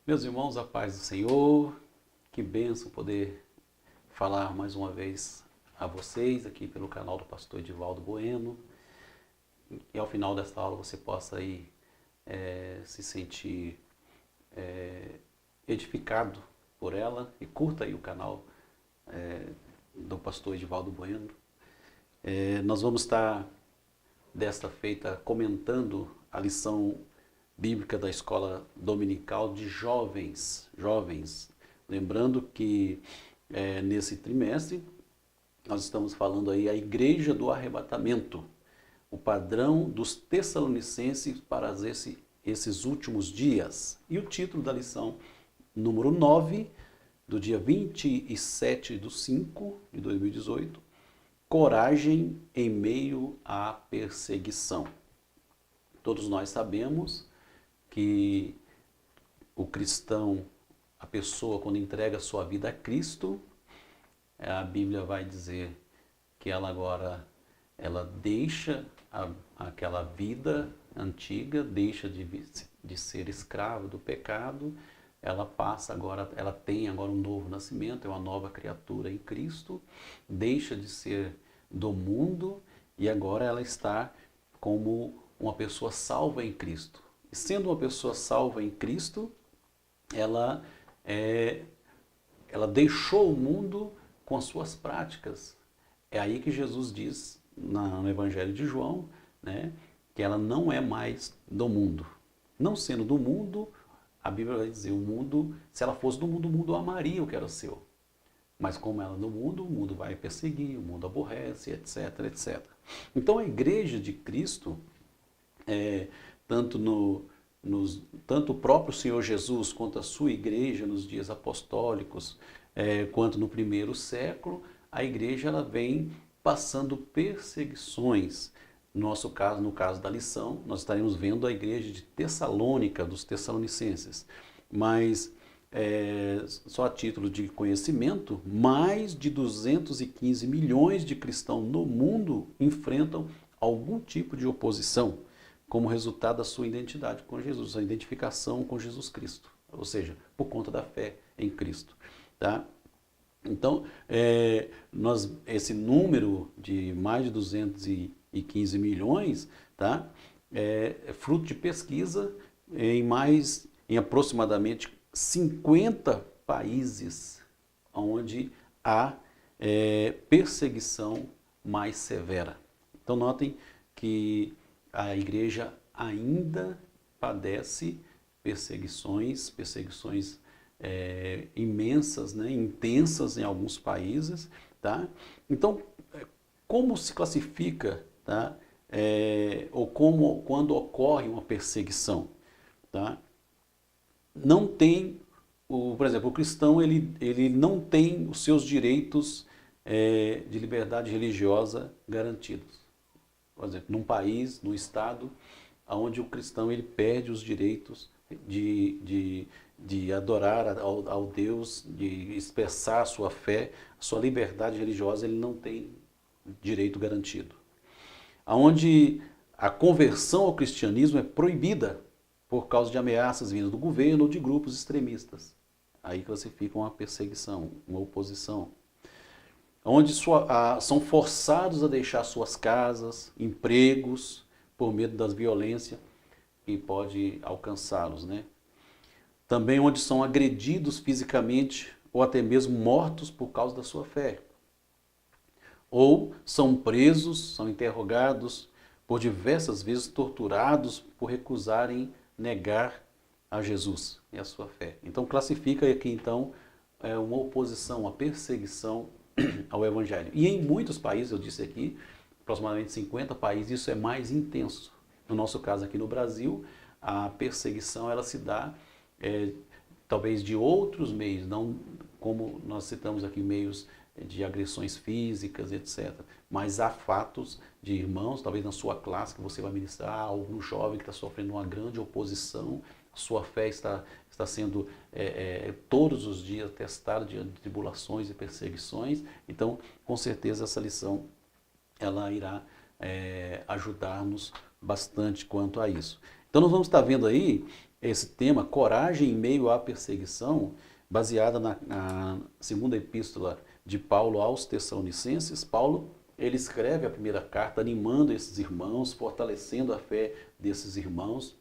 Meus irmãos, a paz do Senhor, que bênção poder falar mais uma vez a vocês aqui pelo canal do pastor Edivaldo Bueno. E ao final desta aula você possa aí se sentir edificado por ela e curta aí o canal do pastor Edivaldo Bueno. Nós vamos estar desta feita comentando a lição bíblica da escola dominical de jovens. Lembrando que nesse trimestre nós estamos falando aí a igreja do arrebatamento, o padrão dos Tessalonicenses para esses últimos dias. E o título da lição número 9, do dia 27/5/2018, coragem em meio à perseguição. Todos nós sabemos que o cristão, a pessoa quando entrega a sua vida a Cristo, a Bíblia vai dizer que ela agora deixa aquela vida antiga, deixa de ser escrava do pecado, ela tem agora um novo nascimento, é uma nova criatura em Cristo, deixa de ser do mundo e agora ela está como uma pessoa salva em Cristo. E sendo uma pessoa salva em Cristo, ela deixou o mundo com as suas práticas. É aí que Jesus diz no Evangelho de João, né, que ela não é mais do mundo. Não sendo do mundo, a Bíblia vai dizer, o mundo, se ela fosse do mundo, o mundo amaria o que era seu. Mas como ela é do mundo, o mundo vai perseguir, o mundo aborrece, etc, etc. Então a igreja de Cristo, tanto o próprio Senhor Jesus quanto a sua igreja nos dias apostólicos, quanto no primeiro século, a igreja ela vem passando perseguições. No caso da lição, nós estaremos vendo a igreja de Tessalônica, dos Tessalonicenses. Mas, só a título de conhecimento, mais de 215 milhões de cristãos no mundo enfrentam algum tipo de oposição, como resultado da sua identidade com Jesus, a identificação com Jesus Cristo, ou seja, por conta da fé em Cristo. Tá? Então, esse número de mais de 215 milhões, tá? É fruto de pesquisa em aproximadamente 50 países onde há perseguição mais severa. Então, notem que a igreja ainda padece perseguições imensas, né, intensas em alguns países. Tá? Então, como se classifica, tá? Quando ocorre uma perseguição? Tá? Não tem, por exemplo, o cristão ele não tem os seus direitos de liberdade religiosa garantidos. Por exemplo, num país, num estado, onde o cristão ele perde os direitos de adorar ao Deus, de expressar a sua fé, a sua liberdade religiosa, ele não tem direito garantido. Onde a conversão ao cristianismo é proibida por causa de ameaças vindas do governo ou de grupos extremistas. Aí classifica uma perseguição, uma oposição. Onde são forçados a deixar suas casas, empregos, por medo das violências que pode alcançá-los, né? Também onde são agredidos fisicamente ou até mesmo mortos por causa da sua fé. Ou são presos, são interrogados, por diversas vezes torturados por recusarem negar a Jesus e a sua fé. Então classifica aqui então uma oposição, uma perseguição ao Evangelho. E em muitos países, eu disse aqui, aproximadamente 50 países, isso é mais intenso. No nosso caso aqui no Brasil, a perseguição ela se dá talvez de outros meios, não como nós citamos aqui, meios de agressões físicas, etc. Mas há fatos de irmãos, talvez na sua classe, que você vai ministrar, algum jovem que está sofrendo uma grande oposição, sua fé está sendo todos os dias testada diante de tribulações e perseguições. Então, com certeza, essa lição ela irá ajudar-nos bastante quanto a isso. Então, nós vamos estar vendo aí esse tema, coragem em meio à perseguição, baseada na segunda epístola de Paulo aos Tessalonicenses. Paulo, ele escreve a primeira carta animando esses irmãos, fortalecendo a fé desses irmãos,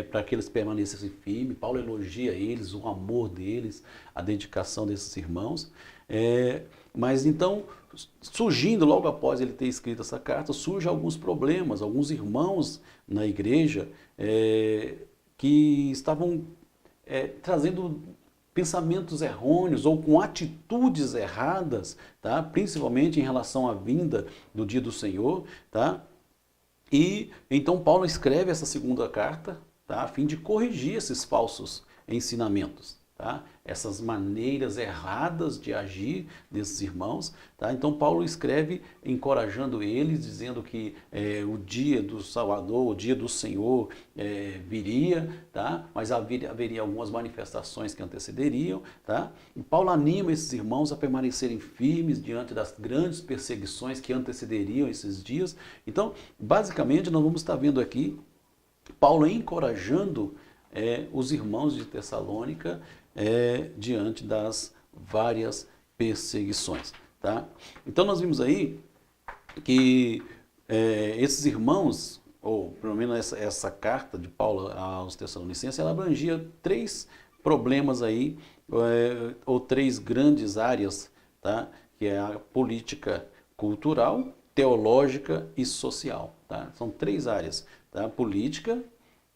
para que eles permanecessem firmes. Paulo elogia eles, o amor deles, a dedicação desses irmãos. Mas então, surgindo logo após ele ter escrito essa carta, surgem alguns problemas, alguns irmãos na igreja que estavam trazendo pensamentos errôneos ou com atitudes erradas, tá? Principalmente em relação à vinda do dia do Senhor, tá? E então Paulo escreve essa segunda carta, tá? A fim de corrigir esses falsos ensinamentos, tá? Essas maneiras erradas de agir desses irmãos, tá? Então Paulo escreve encorajando eles, dizendo que o dia do Salvador, o dia do Senhor viria, tá? Mas haveria algumas manifestações que antecederiam, tá? E Paulo anima esses irmãos a permanecerem firmes diante das grandes perseguições que antecederiam esses dias. Então, basicamente, nós vamos estar vendo aqui Paulo encorajando os irmãos de Tessalônica diante das várias perseguições, tá? Então nós vimos aí que esses irmãos, ou pelo menos essa carta de Paulo aos Tessalonicenses, ela abrangia 3 problemas aí, ou 3 grandes áreas, tá? Que é a política cultural, teológica e social, tá? São 3 áreas, tá? Política,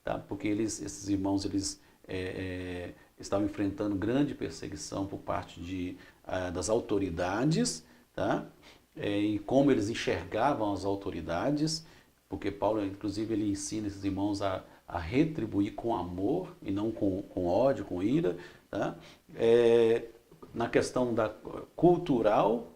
tá? Porque esses irmãos, eles estavam enfrentando grande perseguição por parte das autoridades, tá? E como eles enxergavam as autoridades, porque Paulo, inclusive, ele ensina esses irmãos a retribuir com amor e não com ódio, com ira, tá? Na questão cultural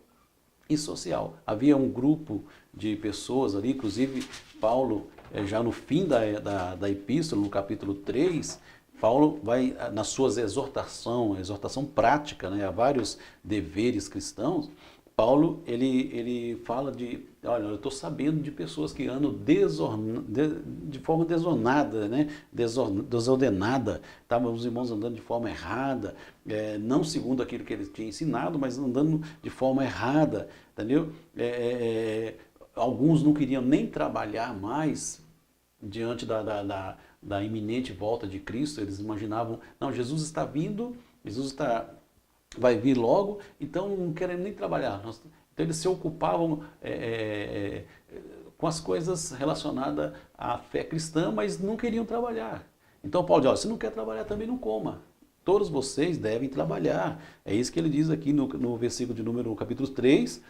e social. Havia um grupo de pessoas ali, inclusive Paulo, já no fim da epístola, no capítulo 3, Paulo vai, nas suas exortação prática, né, a vários deveres cristãos, Paulo, ele fala olha, eu estou sabendo de pessoas que andam de forma desordenada, né, desordenada, estavam os irmãos andando de forma errada, não segundo aquilo que ele tinha ensinado, mas andando de forma errada, entendeu? Alguns não queriam nem trabalhar mais diante da iminente volta de Cristo. Eles imaginavam, não, Jesus está vindo, vai vir logo, então não querem nem trabalhar. Então eles se ocupavam com as coisas relacionadas à fé cristã, mas não queriam trabalhar. Então Paulo diz, olha, se não quer trabalhar, também não coma. Todos vocês devem trabalhar. É isso que ele diz aqui no versículo no capítulo 3,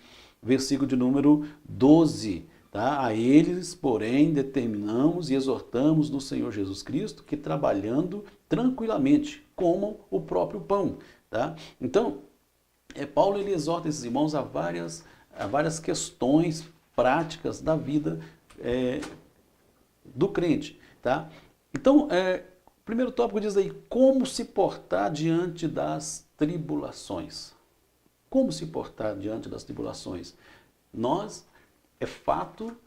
versículo de número 12. Tá? A eles, porém, determinamos e exortamos no Senhor Jesus Cristo que, trabalhando tranquilamente, comam o próprio pão. Tá? Então, Paulo ele exorta esses irmãos a várias questões práticas da vida do crente. Tá? Então, o primeiro tópico diz aí, como se portar diante das tribulações. Como se portar diante das tribulações? É fato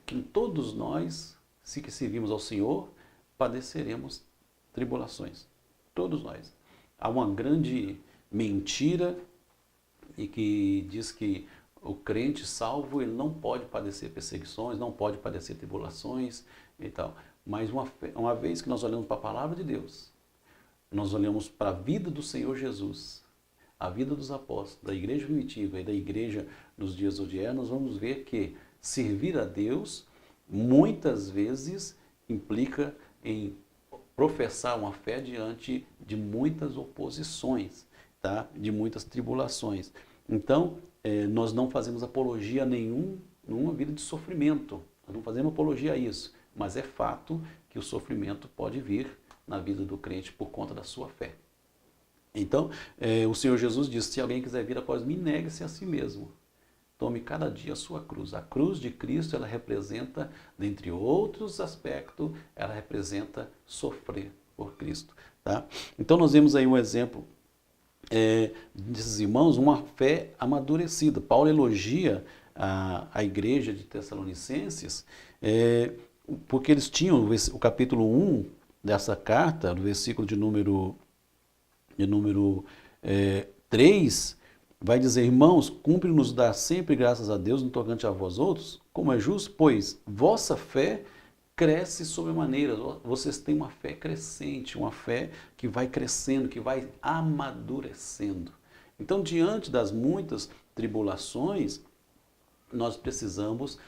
que todos nós, se que servimos ao Senhor, padeceremos tribulações. Todos nós. Há uma grande mentira e que diz que o crente salvo, ele não pode padecer perseguições, não pode padecer tribulações e tal. Mas uma vez que nós olhamos para a palavra de Deus, nós olhamos para a vida do Senhor Jesus, a vida dos apóstolos, da igreja primitiva e da igreja nos dias odianos, nós vamos ver que servir a Deus muitas vezes implica em professar uma fé diante de muitas oposições, tá? De muitas tribulações. Então, nós não fazemos apologia a nenhuma vida de sofrimento, nós não fazemos apologia a isso, mas é fato que o sofrimento pode vir na vida do crente por conta da sua fé. Então, o Senhor Jesus disse, se alguém quiser vir após mim, negue-se a si mesmo. Tome cada dia a sua cruz. A cruz de Cristo, ela representa, dentre outros aspectos, ela representa sofrer por Cristo. Tá? Então, nós vemos aí um exemplo desses irmãos, uma fé amadurecida. Paulo elogia a igreja de Tessalonicenses, porque eles tinham, o capítulo 1, dessa carta, no versículo de número 3, vai dizer: irmãos, cumpre-nos dar sempre graças a Deus no tocante a vós outros, como é justo, pois vossa fé cresce sobremaneira. Vocês têm uma fé crescente, uma fé que vai crescendo, que vai amadurecendo. Então, diante das muitas tribulações, nós precisamos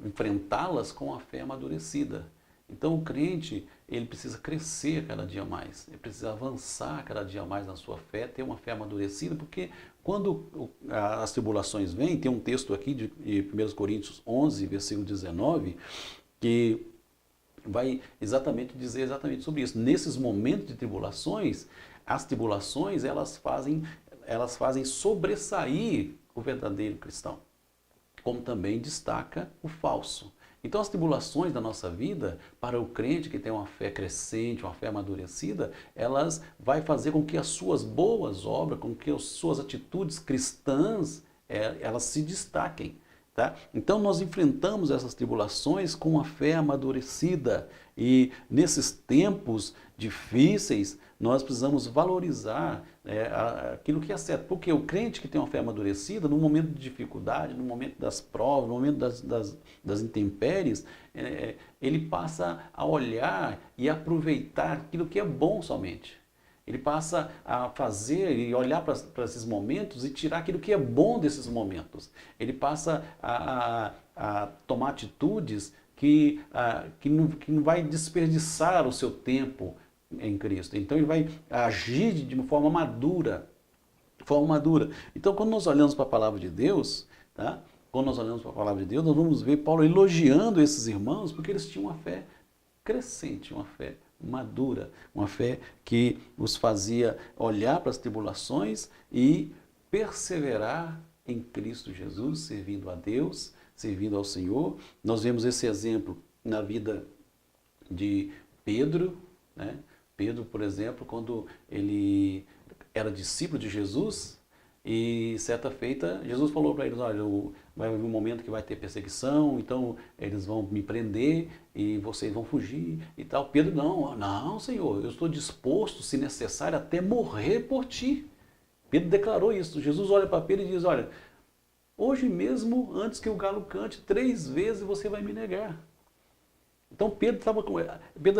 enfrentá-las com a fé amadurecida. Então o crente, ele precisa crescer cada dia mais, ele precisa avançar cada dia mais na sua fé, ter uma fé amadurecida, porque quando as tribulações vêm, tem um texto aqui de 1 Coríntios 11, versículo 19, que vai dizer exatamente sobre isso. Nesses momentos de tribulações, as tribulações elas fazem sobressair o verdadeiro cristão, como também destaca o falso. Então as tribulações da nossa vida, para o crente que tem uma fé crescente, uma fé amadurecida, elas vai fazer com que as suas boas obras, com que as suas atitudes cristãs, elas se destaquem. Tá? Então nós enfrentamos essas tribulações com uma fé amadurecida, e nesses tempos difíceis nós precisamos valorizar aquilo que é certo, porque o crente que tem uma fé amadurecida, no momento de dificuldade, no momento das provas, no momento das intempéries, ele passa a olhar e aproveitar aquilo que é bom somente. Ele passa a fazer e olhar para esses momentos e tirar aquilo que é bom desses momentos. Ele passa a tomar atitudes que não vai desperdiçar o seu tempo em Cristo. Então ele vai agir de uma forma madura. Então quando nós olhamos para a palavra de Deus, tá? Quando nós olhamos para a palavra de Deus, nós vamos ver Paulo elogiando esses irmãos porque eles tinham uma fé crescente, uma fé madura, uma fé que os fazia olhar para as tribulações e perseverar em Cristo Jesus, servindo a Deus, servindo ao Senhor. Nós vemos esse exemplo na vida de Pedro, né? Pedro, por exemplo, quando ele era discípulo de Jesus, e certa feita Jesus falou para eles: olha, vai haver um momento que vai ter perseguição, então eles vão me prender e vocês vão fugir e tal. Pedro: não, Senhor, eu estou disposto, se necessário, até morrer por ti. Pedro declarou isso. Jesus olha para Pedro e diz: olha, hoje mesmo, antes que o galo cante, 3 vezes você vai me negar. Então Pedro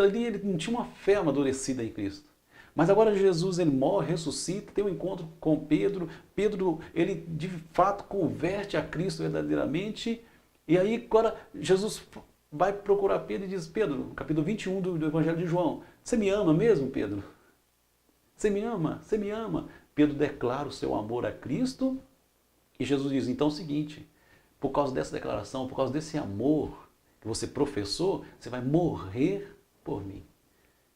ali, ele não tinha uma fé amadurecida em Cristo. Mas agora Jesus, ele morre, ressuscita, tem um encontro com Pedro. Pedro, ele de fato converte a Cristo verdadeiramente. E aí agora Jesus vai procurar Pedro e diz: Pedro, capítulo 21 do Evangelho de João, você me ama mesmo, Pedro? Você me ama? Você me ama? Pedro declara o seu amor a Cristo e Jesus diz: então é o seguinte, por causa dessa declaração, por causa desse amor que você professou, você vai morrer por mim.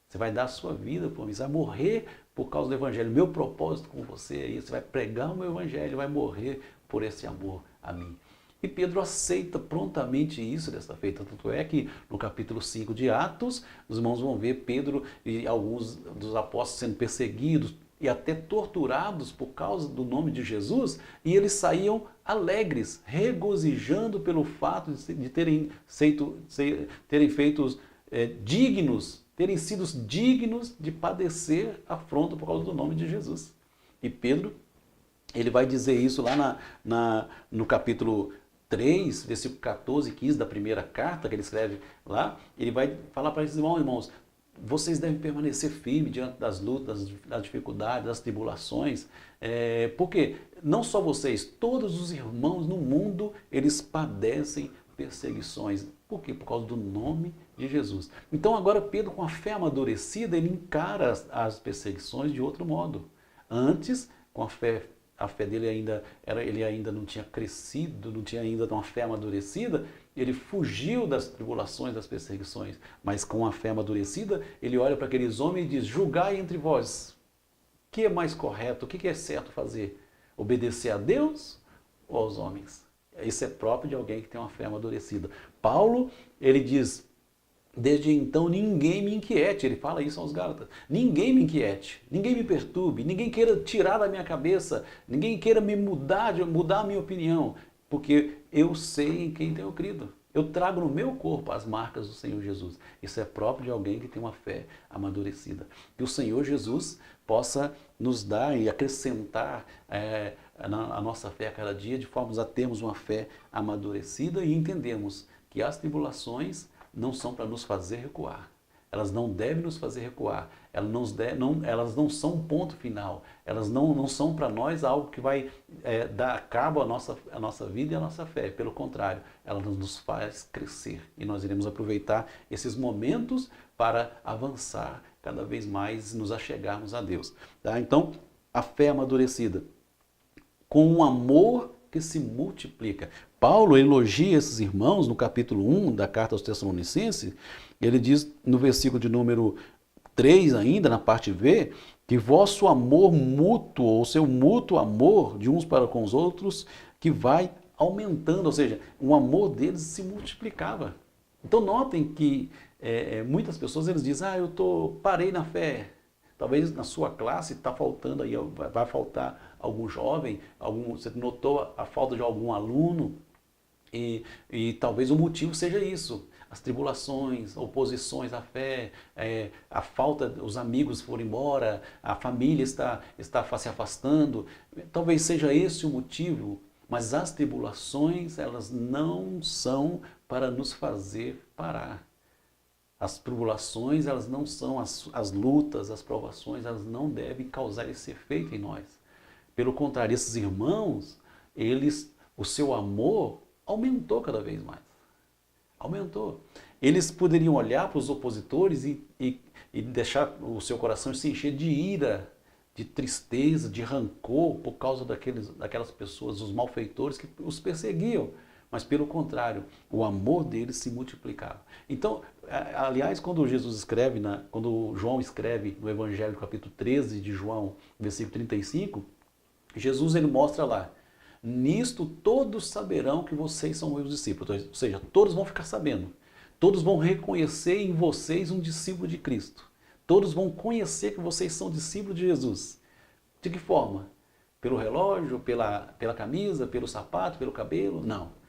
Você vai dar a sua vida por mim, você vai morrer por causa do Evangelho. Meu propósito com você é isso, você vai pregar o meu Evangelho, vai morrer por esse amor a mim. E Pedro aceita prontamente isso dessa feita. Tanto é que no capítulo 5 de Atos, os irmãos vão ver Pedro e alguns dos apóstolos sendo perseguidos e até torturados por causa do nome de Jesus, e eles saíam alegres, regozijando pelo fato de terem sido dignos de padecer afronta por causa do nome de Jesus. E Pedro, ele vai dizer isso lá no capítulo 3, versículo 14 e 15 da primeira carta que ele escreve lá. Ele vai falar para esses irmãos: vocês devem permanecer firmes diante das lutas, das dificuldades, das tribulações, porque não só vocês, todos os irmãos no mundo, eles padecem perseguições. Por quê? Por causa do nome de Jesus. Então agora Pedro, com a fé amadurecida, ele encara as perseguições de outro modo. Antes, com a fé dele ele ainda não tinha crescido, não tinha ainda uma fé amadurecida, ele fugiu das tribulações, das perseguições. Mas com a fé amadurecida, ele olha para aqueles homens e diz: julgai entre vós, o que é mais correto, o que é certo fazer? Obedecer a Deus ou aos homens? Isso é próprio de alguém que tem uma fé amadurecida. Paulo, ele diz: desde então ninguém me inquiete. Ele fala isso aos Gálatas: ninguém me inquiete, ninguém me perturbe, ninguém queira tirar da minha cabeça, ninguém queira me mudar a minha opinião, porque eu sei em quem tenho crido. Eu trago no meu corpo as marcas do Senhor Jesus. Isso é próprio de alguém que tem uma fé amadurecida. Que o Senhor Jesus possa nos dar e acrescentar a nossa fé a cada dia, de forma a termos uma fé amadurecida e entendemos que as tribulações não são para nos fazer recuar. Elas não devem nos fazer recuar. Elas não são um ponto final. Elas não são para nós algo que vai dar cabo à nossa vida e à nossa fé. Pelo contrário, elas nos faz crescer. E nós iremos aproveitar esses momentos para avançar cada vez mais e nos achegarmos a Deus. Tá? Então, a fé amadurecida, com um amor que se multiplica. Paulo elogia esses irmãos no capítulo 1 da carta aos Tessalonicenses. Ele diz no versículo de número 3 ainda, na parte B, que vosso amor mútuo, ou seu mútuo amor de uns para com os outros, que vai aumentando, ou seja, o amor deles se multiplicava. Então notem que muitas pessoas eles dizem, parei na fé. Talvez na sua classe está faltando aí, vai faltar algum jovem, você notou a falta de algum aluno, e talvez o motivo seja isso. As tribulações, oposições à fé, a falta, os amigos foram embora, a família está se afastando. Talvez seja esse o motivo, mas as tribulações, elas não são para nos fazer parar. As tribulações, elas não são, as lutas, as provações, elas não devem causar esse efeito em nós. Pelo contrário, esses irmãos, o seu amor aumentou cada vez mais. Aumentou. Eles poderiam olhar para os opositores e deixar o seu coração se encher de ira, de tristeza, de rancor por causa daquelas pessoas, os malfeitores que os perseguiam. Mas pelo contrário, o amor deles se multiplicava. Então, aliás, quando quando João escreve no Evangelho, capítulo 13 de João, versículo 35, Jesus ele mostra lá, nisto todos saberão que vocês são meus discípulos. Ou seja, todos vão ficar sabendo. Todos vão reconhecer em vocês um discípulo de Cristo. Todos vão conhecer que vocês são discípulos de Jesus. De que forma? Pelo relógio, pela camisa, pelo sapato, pelo cabelo? Não.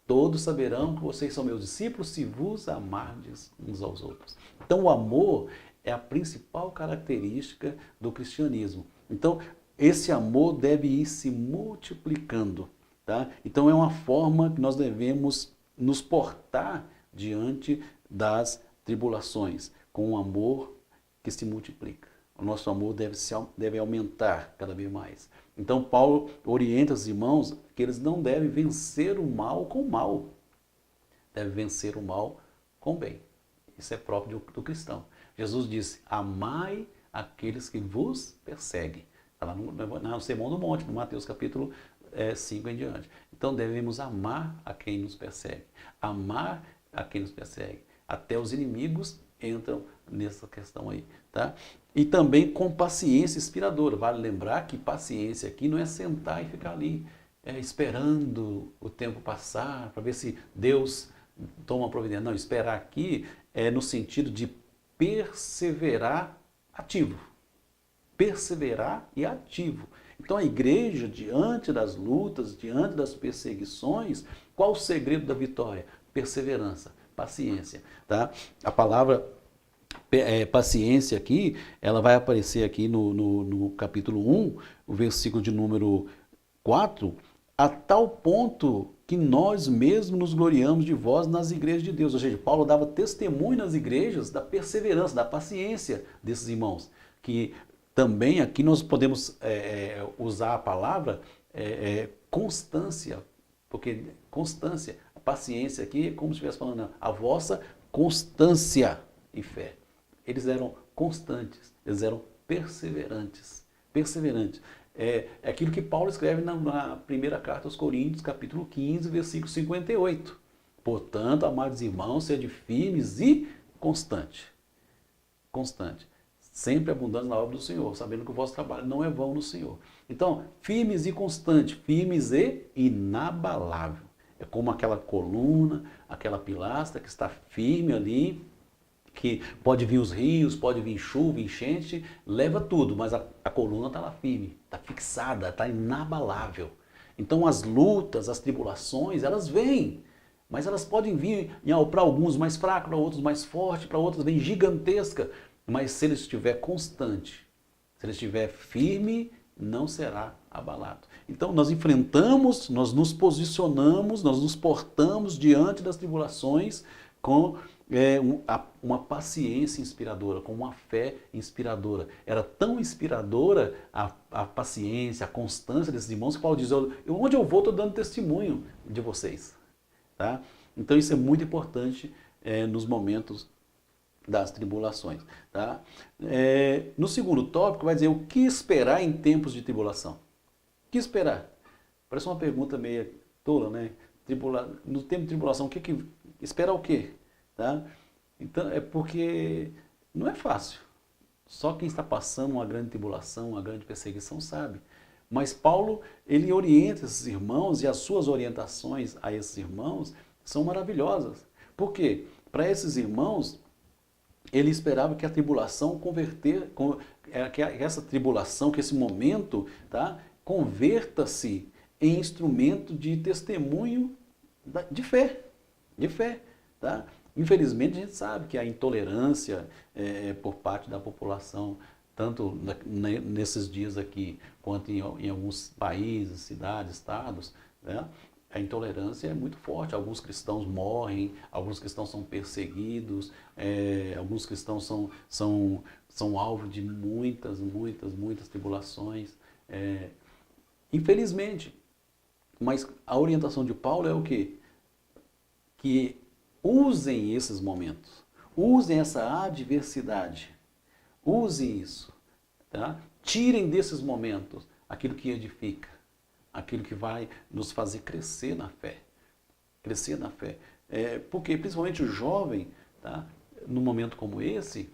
Todos saberão que vocês são meus discípulos se vos amardes uns aos outros. Então o amor é a principal característica do cristianismo. Então esse amor deve ir se multiplicando. Tá? Então é uma forma que nós devemos nos portar diante das tribulações, com um amor que se multiplica. O nosso amor deve aumentar cada vez mais. Então Paulo orienta os irmãos que eles não devem vencer o mal com o mal. Devem vencer o mal com o bem. Isso é próprio do cristão. Jesus disse, amai aqueles que vos perseguem. Está lá no Sermão do Monte, no Mateus capítulo 5 em diante. Então devemos amar a quem nos persegue. Amar a quem nos persegue. Até os inimigos entram nessa questão aí. Tá? E também com paciência inspiradora. Vale lembrar que paciência aqui não é sentar e ficar ali esperando o tempo passar para ver se Deus toma providência. Não, esperar aqui é no sentido de perseverar ativo. Perseverar e ativo. Então a igreja, diante das lutas, diante das perseguições, qual o segredo da vitória? Perseverança, paciência. Tá? A palavra paciência aqui, ela vai aparecer aqui no capítulo 1, o versículo de número 4, a tal ponto que nós mesmos nos gloriamos de vós nas igrejas de Deus. Ou seja, Paulo dava testemunho nas igrejas da perseverança, da paciência desses irmãos. Que também aqui nós podemos usar a palavra constância, porque constância, a paciência aqui é como se estivesse falando a vossa constância e fé. Eles eram constantes, eles eram perseverantes. Perseverantes. É aquilo que Paulo escreve na primeira carta aos Coríntios, capítulo 15, versículo 58. Portanto, amados irmãos, sede firmes e constante. Constante. Sempre abundando na obra do Senhor, sabendo que o vosso trabalho não é vão no Senhor. Então, firmes e constante, firmes e inabalável. É como aquela coluna, aquela pilastra que está firme ali, que pode vir os rios, pode vir chuva, enchente, leva tudo, mas a coluna está lá firme, está fixada, está inabalável. Então as lutas, as tribulações, elas vêm, Mas elas podem vir para alguns mais fracos, para outros mais fortes, para outros bem gigantesca. Mas se ele estiver constante, se ele estiver firme, não será abalado. Então nós enfrentamos, nós nos posicionamos, nós nos portamos diante das tribulações com uma paciência inspiradora, com uma fé inspiradora. Era tão inspiradora a paciência, a constância desses irmãos que Paulo diz, onde eu vou estou dando testemunho de vocês. Tá? Então isso é muito importante nos momentos das tribulações. Tá? No segundo tópico vai dizer o que esperar em tempos de tribulação. O que esperar? Parece uma pergunta meio tola, né? No tempo de tribulação, esperar o quê? Tá? Então é porque não é fácil. Só quem está passando uma grande tribulação, uma grande perseguição sabe. Mas Paulo, ele orienta esses irmãos e as suas orientações a esses irmãos são maravilhosas. Por quê? Para esses irmãos, ele esperava que a tribulação que essa tribulação, que esse momento, tá, converta-se em instrumento de testemunho de fé, tá? Infelizmente a gente sabe que a intolerância por parte da população, tanto nesses dias aqui, quanto em alguns países, cidades, estados, né? A intolerância é muito forte. Alguns cristãos morrem, alguns cristãos são perseguidos, alguns cristãos são alvo de muitas tribulações. Infelizmente. Mas a orientação de Paulo é o quê? Que usem esses momentos, usem essa adversidade, usem isso, tá? Tirem desses momentos aquilo que edifica, aquilo que vai nos fazer crescer na fé. Crescer na fé. Porque principalmente o jovem, tá? Num momento como esse,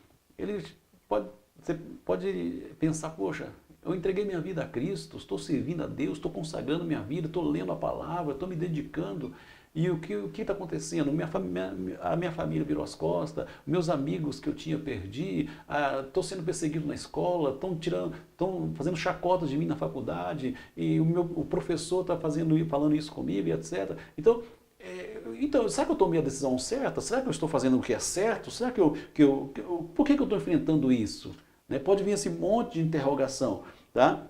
você pode pensar, poxa, eu entreguei minha vida a Cristo, estou servindo a Deus, estou consagrando minha vida, estou lendo a palavra, estou me dedicando. E o que está acontecendo? A minha família virou as costas, meus amigos que eu tinha perdi, estou sendo perseguido na escola, estão fazendo chacotas de mim na faculdade, e o professor está falando isso comigo, e etc. Então, será que eu tomei a decisão certa? Será que eu estou fazendo o que é certo? Será que por que eu estou enfrentando isso? Né? Pode vir esse monte de interrogação. Tá?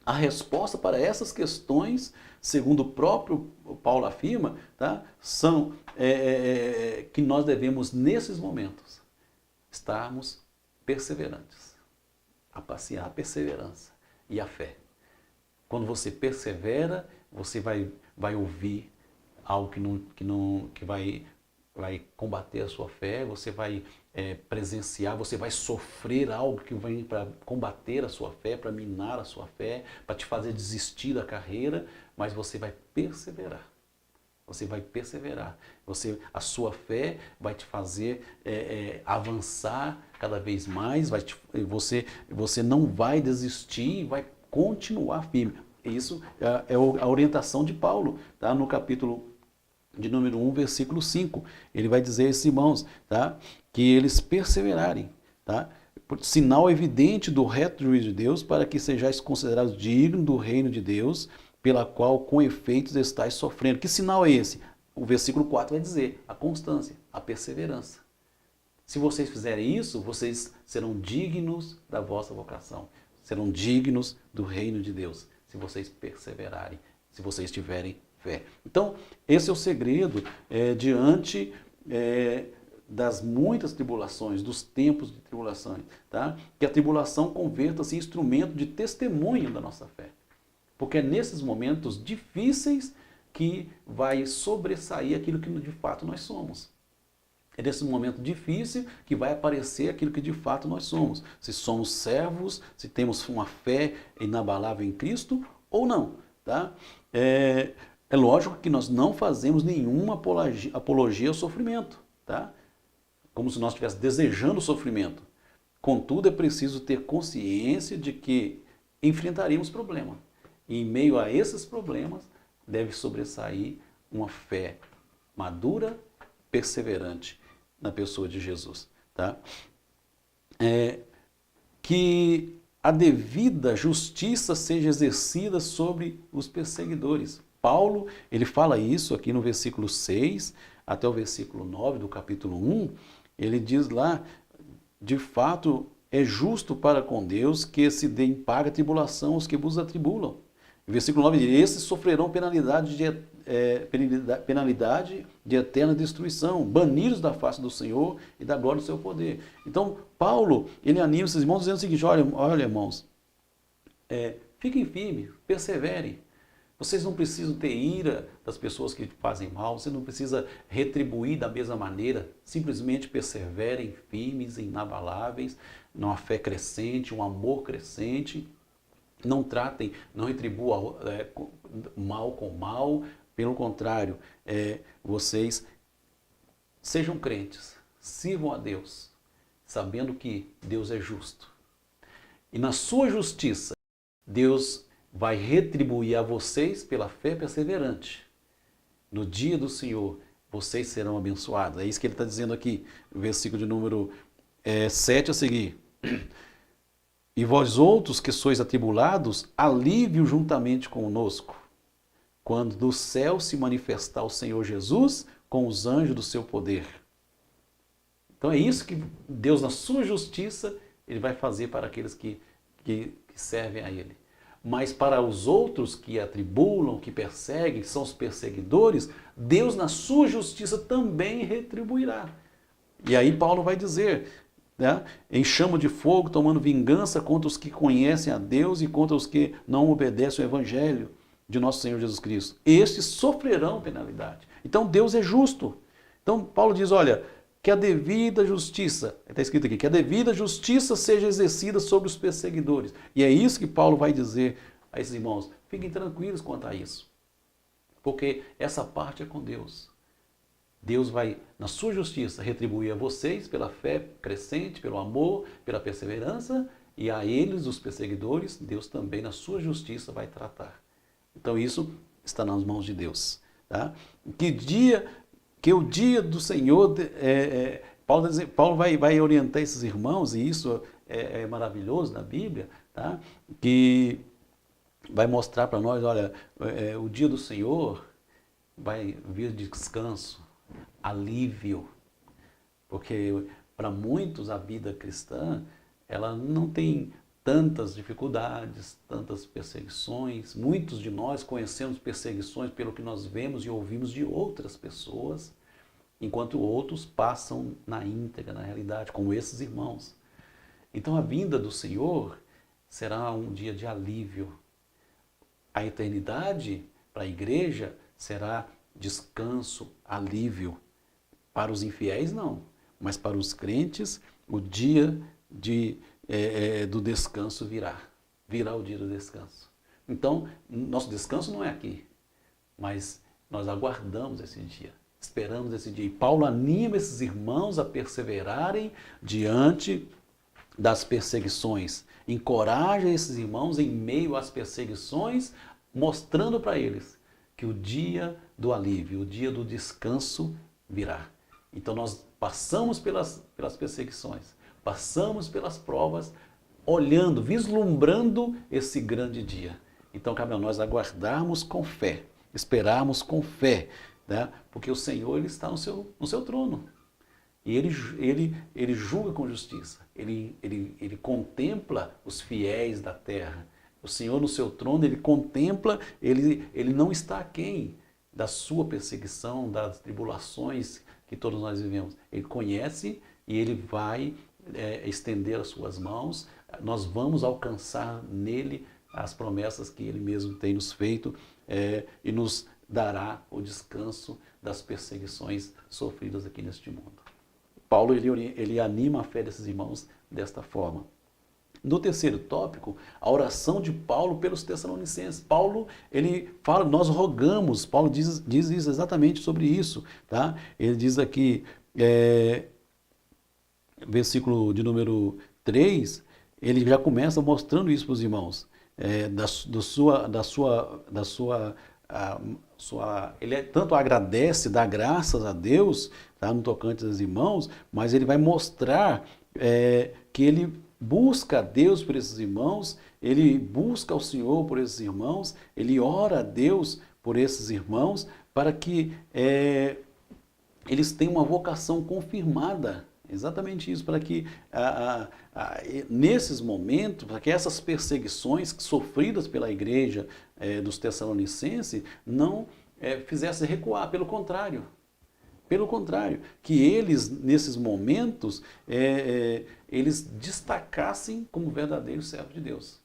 A resposta para essas questões, segundo o próprio Paulo afirma, tá? São que nós devemos, nesses momentos, estarmos perseverantes. A perseverança e a fé. Quando você persevera, você vai ouvir algo que vai combater a sua fé, você vai presenciar, você vai sofrer algo que vem para combater a sua fé, para minar a sua fé, para te fazer desistir da carreira, mas você vai perseverar. Você vai perseverar. A sua fé vai te fazer avançar cada vez mais, você não vai desistir, vai continuar firme. Isso é a orientação de Paulo, tá? No capítulo de número 1, versículo 5. Ele vai dizer a esses irmãos, tá? Que eles perseverarem, tá? Sinal evidente do reto juízo de Deus, para que sejais considerados dignos do reino de Deus, pela qual com efeitos estáis sofrendo. Que sinal é esse? O versículo 4 vai dizer, a constância, a perseverança. Se vocês fizerem isso, vocês serão dignos da vossa vocação, serão dignos do reino de Deus, se vocês perseverarem, se vocês tiverem fé. Então, esse é o segredo diante das muitas tribulações, dos tempos de tribulações, tá? Que a tribulação converta-se em instrumento de testemunho da nossa fé. Porque é nesses momentos difíceis que vai sobressair aquilo que de fato nós somos. É nesse momento difícil que vai aparecer aquilo que de fato nós somos. Se somos servos, se temos uma fé inabalável em Cristo ou não, tá? É lógico que nós não fazemos nenhuma apologia ao sofrimento, tá? Como se nós estivéssemos desejando o sofrimento. Contudo, é preciso ter consciência de que enfrentaremos problemas. E em meio a esses problemas, deve sobressair uma fé madura, perseverante na pessoa de Jesus. Tá? Que a devida justiça seja exercida sobre os perseguidores. Paulo, ele fala isso aqui no versículo 6 até o versículo 9 do capítulo 1, ele diz lá, de fato, é justo para com Deus que se deem paga tribulação aos que vos atribulam. Versículo 9 diz, esses sofrerão penalidade de eterna destruição, banidos da face do Senhor e da glória do seu poder. Então, Paulo, ele anima esses irmãos dizendo o seguinte, olha irmãos, fiquem firmes, perseverem. Vocês não precisam ter ira das pessoas que fazem mal, você não precisa retribuir da mesma maneira, simplesmente perseverem firmes, inabaláveis, numa fé crescente, um amor crescente. Não tratem, não retribuam mal com mal, pelo contrário, vocês sejam crentes, sirvam a Deus, sabendo que Deus é justo. E na sua justiça, Deus vai retribuir a vocês pela fé perseverante. No dia do Senhor, vocês serão abençoados. É isso que ele está dizendo aqui, no versículo de número 7 a seguir. E vós outros que sois atribulados, alívio juntamente conosco, quando do céu se manifestar o Senhor Jesus com os anjos do seu poder. Então é isso que Deus, na sua justiça, ele vai fazer para aqueles que servem a ele. Mas para os outros que atribulam, que perseguem, que são os perseguidores, Deus, na sua justiça, também retribuirá. E aí Paulo vai dizer, né, em chama de fogo, tomando vingança contra os que conhecem a Deus e contra os que não obedecem ao Evangelho de nosso Senhor Jesus Cristo. Estes sofrerão penalidade. Então Deus é justo. Então Paulo diz, olha, que a devida justiça, está escrito aqui, que a devida justiça seja exercida sobre os perseguidores. E é isso que Paulo vai dizer a esses irmãos. Fiquem tranquilos quanto a isso. Porque essa parte é com Deus. Deus vai, na sua justiça, retribuir a vocês pela fé crescente, pelo amor, pela perseverança, e a eles, os perseguidores, Deus também, na sua justiça, vai tratar. Então isso está nas mãos de Deus. Tá? Que o dia do Senhor, Paulo vai orientar esses irmãos, e isso é maravilhoso na Bíblia, tá? Que vai mostrar para nós, olha, o dia do Senhor vai vir descanso, alívio, porque para muitos a vida cristã, ela não tem tantas dificuldades, tantas perseguições. Muitos de nós conhecemos perseguições pelo que nós vemos e ouvimos de outras pessoas, enquanto outros passam na íntegra, na realidade, como esses irmãos. Então a vinda do Senhor será um dia de alívio. A eternidade para a igreja será descanso, alívio. Para os infiéis não, mas para os crentes o dia do descanso virá. Virá o dia do descanso. Então, nosso descanso não é aqui, mas nós aguardamos esse dia, esperamos esse dia. E Paulo anima esses irmãos a perseverarem diante das perseguições. Encoraja esses irmãos em meio às perseguições, mostrando para eles que o dia do alívio, o dia do descanso virá. Então nós passamos pelas perseguições, passamos pelas provas, olhando, vislumbrando esse grande dia. Então cabe a nós aguardarmos com fé, esperarmos com fé, né? Porque o Senhor, ele está no seu trono. E ele julga com justiça, ele contempla os fiéis da terra. O Senhor no seu trono, ele contempla, ele não está aquém da sua perseguição, das tribulações que todos nós vivemos. Ele conhece e ele vai estender as suas mãos. Nós vamos alcançar nele as promessas que ele mesmo tem nos feito e nos dará o descanso das perseguições sofridas aqui neste mundo. Paulo ele anima a fé desses irmãos desta forma. No terceiro tópico, a oração de Paulo pelos Tessalonicenses. Paulo, ele fala, nós rogamos, Paulo diz isso exatamente sobre isso. Tá? Ele diz aqui, versículo de número 3, ele já começa mostrando isso para os irmãos. Ele tanto agradece, dá graças a Deus, tá, no tocante aos irmãos, mas ele vai mostrar que ele busca a Deus por esses irmãos, ele busca o Senhor por esses irmãos, ele ora a Deus por esses irmãos para que eles tenham uma vocação confirmada. Exatamente isso, para que nesses momentos, para que essas perseguições sofridas pela igreja dos Tessalonicenses não fizessem recuar, pelo contrário. Pelo contrário, que eles, nesses momentos, eles destacassem como verdadeiros servos de Deus.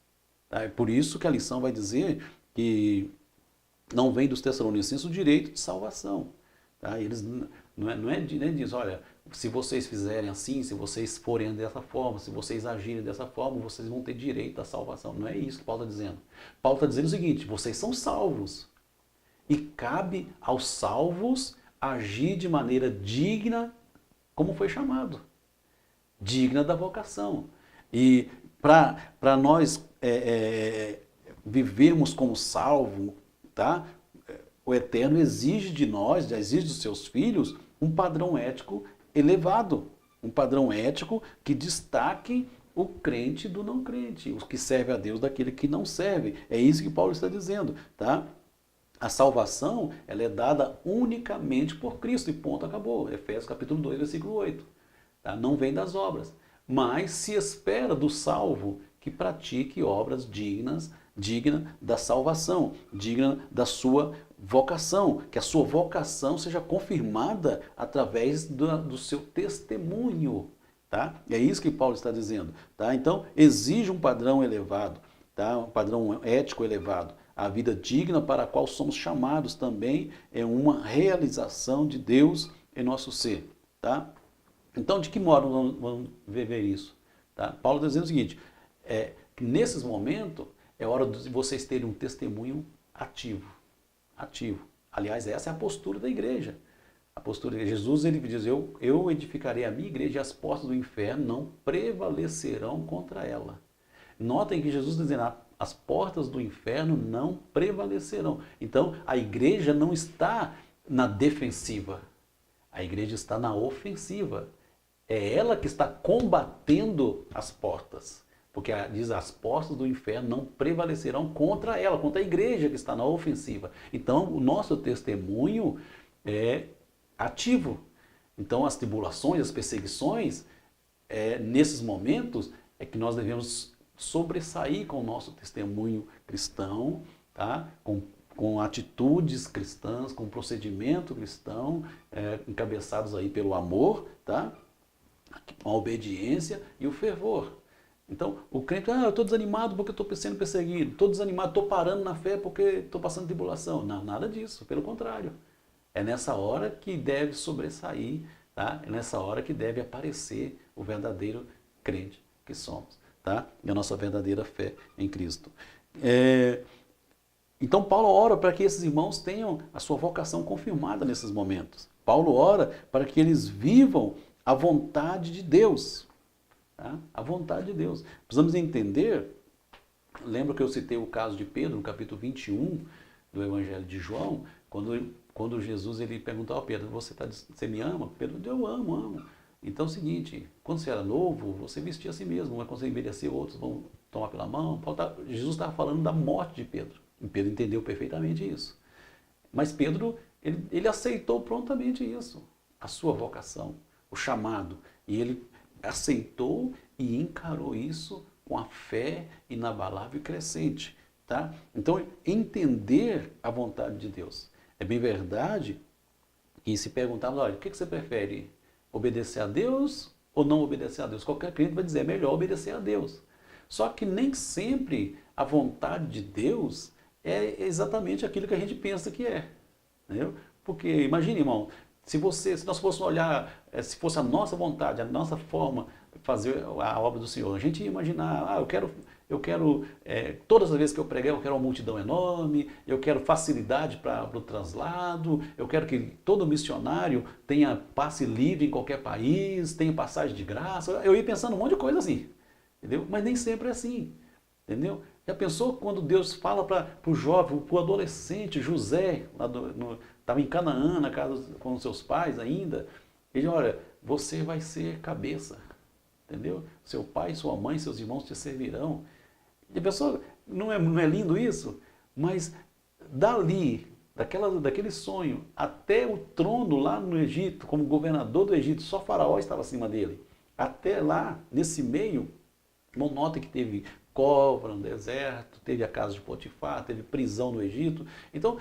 Tá? É por isso que a lição vai dizer que não vem dos Tessalonicenses o direito de salvação. Tá? Eles não é disso, olha, se vocês fizerem assim, se vocês forem dessa forma, se vocês agirem dessa forma, vocês vão ter direito à salvação. Não é isso que Paulo está dizendo. Paulo está dizendo o seguinte, vocês são salvos. E cabe aos salvos agir de maneira digna, como foi chamado. Digna da vocação. E para nós vivermos como salvo, tá? O Eterno exige de nós, exige dos seus filhos, um padrão ético elevado. Um padrão ético que destaque o crente do não crente, os que servem a Deus daquele que não serve. É isso que Paulo está dizendo, tá? A salvação, ela é dada unicamente por Cristo e ponto, acabou. Efésios capítulo 2, versículo 8. Tá? Não vem das obras, mas se espera do salvo que pratique obras dignas da salvação, digna da sua vocação, que a sua vocação seja confirmada através do seu testemunho. Tá? É isso que Paulo está dizendo. Tá? Então, exige um padrão elevado, tá? Um padrão ético elevado. A vida digna para a qual somos chamados também é uma realização de Deus em nosso ser. Tá? Então, de que modo vamos viver isso? Tá? Paulo está dizendo o seguinte, que nesses momentos é hora de vocês terem um testemunho ativo. Ativo. Aliás, essa é a postura da igreja. A postura de Jesus, ele diz, eu edificarei a minha igreja e as portas do inferno não prevalecerão contra ela. Notem que Jesus está dizendo, as portas do inferno não prevalecerão. Então, a igreja não está na defensiva. A igreja está na ofensiva. É ela que está combatendo as portas. Porque diz, as portas do inferno não prevalecerão contra ela, contra a igreja que está na ofensiva. Então, o nosso testemunho é ativo. Então, as tribulações, as perseguições, nesses momentos, é que nós devemos sobressair com o nosso testemunho cristão, tá? Com atitudes cristãs, com procedimento cristão, encabeçados aí pelo amor, tá? A obediência e o fervor. Então, o crente, eu estou desanimado porque estou sendo perseguido, estou desanimado, estou parando na fé porque estou passando tribulação. Não, nada disso, pelo contrário. É nessa hora que deve sobressair, tá? É nessa hora que deve aparecer o verdadeiro crente que somos, tá? E a nossa verdadeira fé em Cristo. Então, Paulo ora para que esses irmãos tenham a sua vocação confirmada nesses momentos. Paulo ora para que eles vivam a vontade de Deus. Tá? A vontade de Deus. Precisamos entender, lembra que eu citei o caso de Pedro, no capítulo 21 do Evangelho de João, quando Jesus ele perguntou a Pedro, você me ama? Pedro disse, eu amo. Então é o seguinte, quando você era novo, você vestia a si mesmo, mas quando você envelhecer, outros vão tomar pela mão. Jesus estava falando da morte de Pedro, e Pedro entendeu perfeitamente isso. Mas Pedro, ele aceitou prontamente isso, a sua vocação, o chamado, e ele aceitou e encarou isso com a fé inabalável e crescente. Tá? Então, entender a vontade de Deus. É bem verdade que se perguntava, olha, o que você prefere? Obedecer a Deus ou não obedecer a Deus? Qualquer crente vai dizer, é melhor obedecer a Deus. Só que nem sempre a vontade de Deus é exatamente aquilo que a gente pensa que é. Entendeu? Porque, imagine, irmão, se nós fôssemos olhar, se fosse a nossa vontade, a nossa forma de fazer a obra do Senhor, a gente ia imaginar, eu quero todas as vezes que eu pregar, eu quero uma multidão enorme, eu quero facilidade para o translado, eu quero que todo missionário tenha passe livre em qualquer país, tenha passagem de graça. Eu ia pensando um monte de coisa assim, entendeu? Mas nem sempre é assim, entendeu? Já pensou quando Deus fala para o jovem, para o adolescente José, estava em Canaã, na casa com seus pais ainda, ele diz, olha, você vai ser cabeça, entendeu? Seu pai, sua mãe, seus irmãos te servirão. E a pessoa, não é lindo isso? Mas dali daquele sonho, até o trono lá no Egito, como governador do Egito, só Faraó estava acima dele. Até lá, nesse meio, nota que teve cobra no deserto, teve a casa de Potifar, teve prisão no Egito. Então,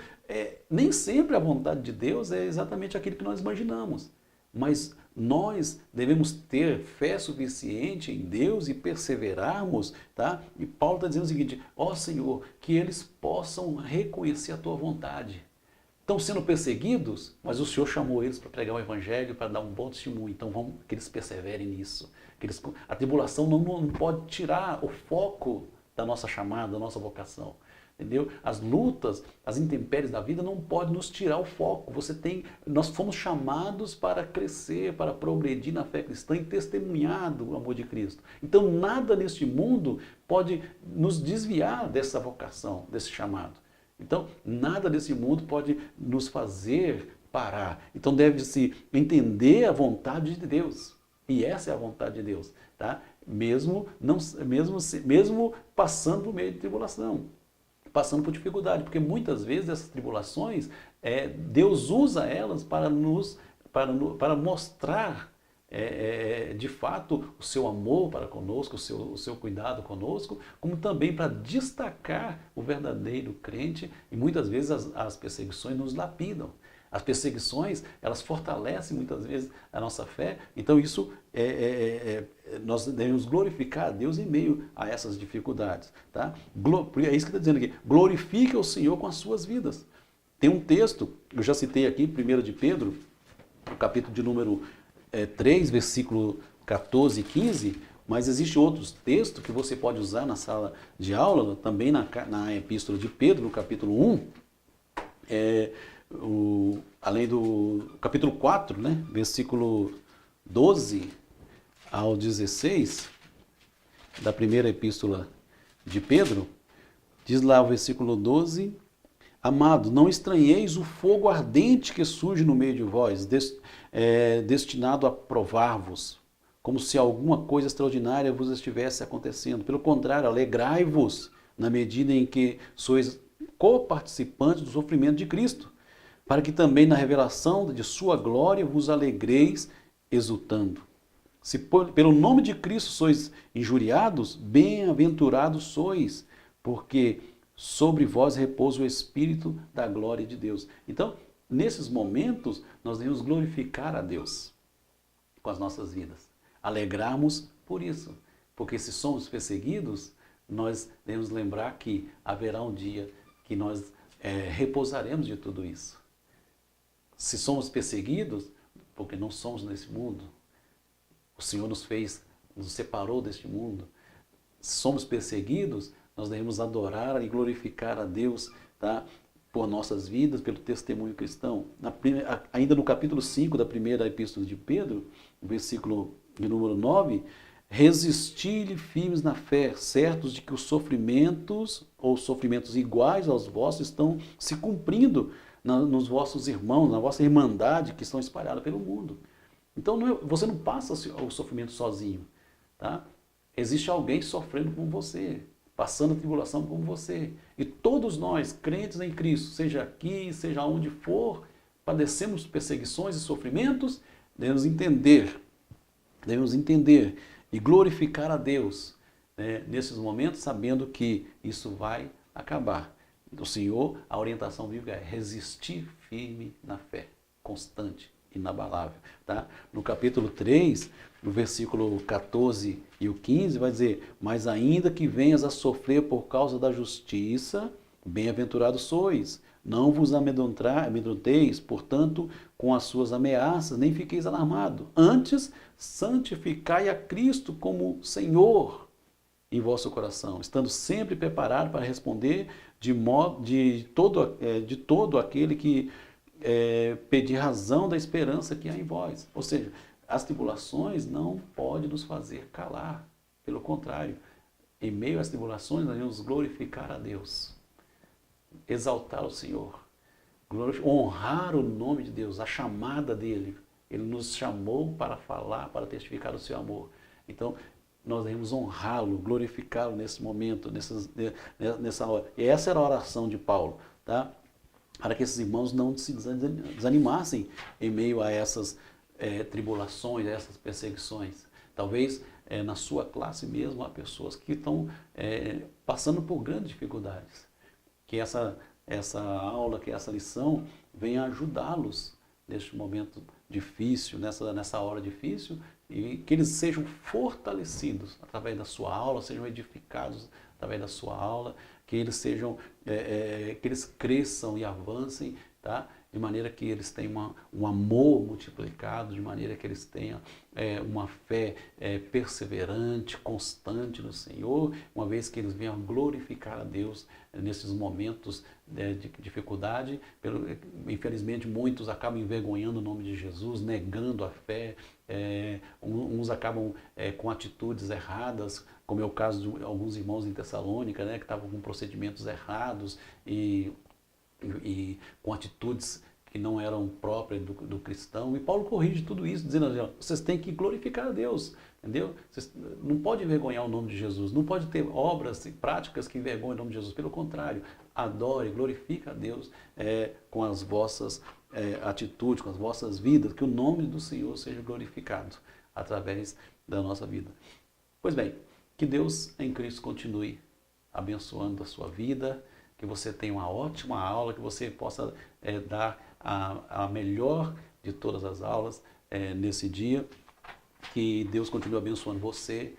nem sempre a vontade de Deus é exatamente aquilo que nós imaginamos. Mas nós devemos ter fé suficiente em Deus e perseverarmos, tá? E Paulo está dizendo o seguinte: ó Senhor, que eles possam reconhecer a tua vontade. Estão sendo perseguidos, mas o Senhor chamou eles para pregar o Evangelho, para dar um bom testemunho. Então vamos que eles perseverem nisso. A tribulação não pode tirar o foco da nossa chamada, da nossa vocação. Entendeu? As lutas, as intempéries da vida não podem nos tirar o foco. Nós fomos chamados para crescer, para progredir na fé cristã e testemunhar do amor de Cristo. Então nada neste mundo pode nos desviar dessa vocação, desse chamado. Então nada desse mundo pode nos fazer parar. Então deve-se entender a vontade de Deus. E essa é a vontade de Deus, tá? Mesmo passando por meio de tribulação, passando por dificuldade, porque muitas vezes essas tribulações, Deus usa elas para mostrar de fato o seu amor para conosco, o seu cuidado conosco, como também para destacar o verdadeiro crente, e muitas vezes as perseguições nos lapidam. As perseguições, elas fortalecem muitas vezes a nossa fé, então isso nós devemos glorificar a Deus em meio a essas dificuldades. Tá? É isso que está dizendo aqui, glorifique o Senhor com as suas vidas. Tem um texto, eu já citei aqui, 1 de Pedro, no capítulo de número 3, versículo 14 e 15, mas existem outros textos que você pode usar na sala de aula, também na epístola de Pedro, no capítulo 1, além do capítulo 4, né, versículo 12 ao 16, da primeira epístola de Pedro, diz lá o versículo 12: Amado, não estranheis o fogo ardente que surge no meio de vós, destinado a provar-vos, como se alguma coisa extraordinária vos estivesse acontecendo. Pelo contrário, alegrai-vos na medida em que sois coparticipantes do sofrimento de Cristo, para que também na revelação de sua glória vos alegreis exultando. Se pelo nome de Cristo sois injuriados, bem-aventurados sois, porque sobre vós repousa o Espírito da glória de Deus. Então, nesses momentos, nós devemos glorificar a Deus com as nossas vidas. Alegrarmos por isso, porque se somos perseguidos, nós devemos lembrar que haverá um dia que nós repousaremos de tudo isso. Se somos perseguidos, porque não somos nesse mundo, o Senhor nos separou deste mundo. Se somos perseguidos, nós devemos adorar e glorificar a Deus, tá? Por nossas vidas, pelo testemunho cristão. Ainda no capítulo 5 da primeira epístola de Pedro, versículo de número 9, resisti-lhe firmes na fé, certos de que os sofrimentos, ou sofrimentos iguais aos vossos, estão se cumprindo nos vossos irmãos, na vossa irmandade que estão espalhadas pelo mundo. Então você não passa o sofrimento sozinho, tá? Existe alguém sofrendo com você, passando a tribulação com você. E todos nós, crentes em Cristo, seja aqui, seja onde for, padecemos perseguições e sofrimentos, devemos entender e glorificar a Deus, né, nesses momentos, sabendo que isso vai acabar. Do Senhor, a orientação bíblica é resistir firme na fé, constante, inabalável. Tá? No capítulo 3, no versículo 14 e o 15, vai dizer: Mas ainda que venhas a sofrer por causa da justiça, bem-aventurados sois. Não vos amedronteis, portanto, com as suas ameaças, nem fiqueis alarmados. Antes, santificai a Cristo como Senhor em vosso coração, estando sempre preparado para responder de todo aquele que pedir razão da esperança que há em vós. Ou seja, as tribulações não podem nos fazer calar. Pelo contrário, em meio às tribulações nós devemos glorificar a Deus, exaltar o Senhor, honrar o nome de Deus, a chamada dele. Ele nos chamou para falar, para testificar o seu amor. Então, nós devemos honrá-lo, glorificá-lo nesse momento, nessa hora. E essa era a oração de Paulo, tá? para que esses irmãos não se desanimassem em meio a essas tribulações, a essas perseguições. Talvez na sua classe mesmo há pessoas que estão passando por grandes dificuldades. Que essa aula, que essa lição venha ajudá-los neste momento difícil, nessa hora difícil, e que eles sejam fortalecidos através da sua aula, sejam edificados através da sua aula, que eles sejam, que eles cresçam e avancem, tá? De maneira que eles tenham um amor multiplicado, de maneira que eles tenham uma fé perseverante, constante no Senhor, uma vez que eles venham glorificar a Deus nesses momentos de dificuldade. Infelizmente, muitos acabam envergonhando o nome de Jesus, negando a fé, uns acabam com atitudes erradas, como é o caso de alguns irmãos em Tessalônica, né, que estavam com procedimentos errados e com atitudes que não eram próprias do cristão. E Paulo corrige tudo isso, dizendo assim, vocês têm que glorificar a Deus, entendeu? Vocês não pode envergonhar o nome de Jesus, não pode ter obras e práticas que envergonhem o nome de Jesus. Pelo contrário, adore, glorifique a Deus com as vossas atitudes, com as vossas vidas, que o nome do Senhor seja glorificado através da nossa vida. Pois bem, que Deus em Cristo continue abençoando a sua vida, que você tenha uma ótima aula, que você possa dar a melhor de todas as aulas nesse dia, que Deus continue abençoando você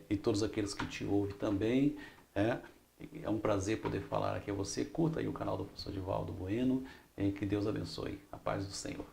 e todos aqueles que te ouvem também. É um prazer poder falar aqui a você. Curta aí o canal do professor Divaldo Bueno, que Deus abençoe. A paz do Senhor.